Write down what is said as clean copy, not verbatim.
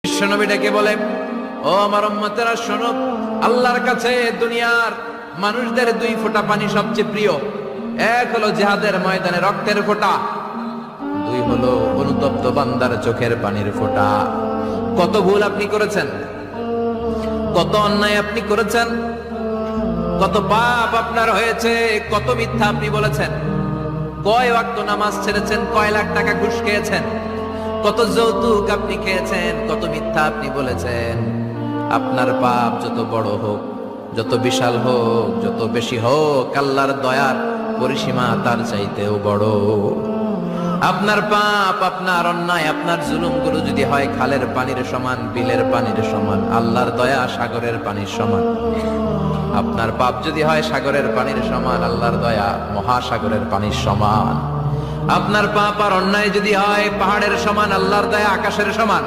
বিশ্বনবী ডেকে বলে, ও আমার উম্মতেরা শোনো, আল্লাহর কাছে দুনিয়ার মানুষদের দুই ফোঁটা পানি সবচেয়ে প্রিয়। এক হলো জিহাদের ময়দানে রক্তের ফোঁটা, দুই হলো অনুতপ্ত বান্দার চোখের পানির ফোঁটা। কত ভুল আপনি করেছেন, কত অন্যায় আপনি করেছেন, কত পাপ আপনার হয়েছে, কত মিথ্যা আপনি বলেছেন, কয় ওয়াক্ত নামাজ ছেড়েছেন, কয় লাখ টাকা ঘুষ খেয়েছেন, কত যৌতুক আপনি খেয়েছেন, কত মিথ্যা আপনি বলেছেন। আপনার পাপ যত বড় হোক, যত বিশাল হোক, যত বেশি হোক, আল্লাহর দয়ার পরিসীমা তার চাইতেও বড়। আপনার পাপ, আপনার অন্যায়, আপনার জুলুমগুলো যদি হয় খালের পানির সমান, বিলের পানির সমান, আল্লাহর দয়া সাগরের পানির সমান। আপনার পাপ যদি হয় সাগরের পানির সমান, আল্লাহর দয়া মহাসাগরের পানির সমান। আপনার পাপ আর অন্যায় যদি হয় পাহাড়ের সমান, আল্লাহর দয়া আকাশের সমান।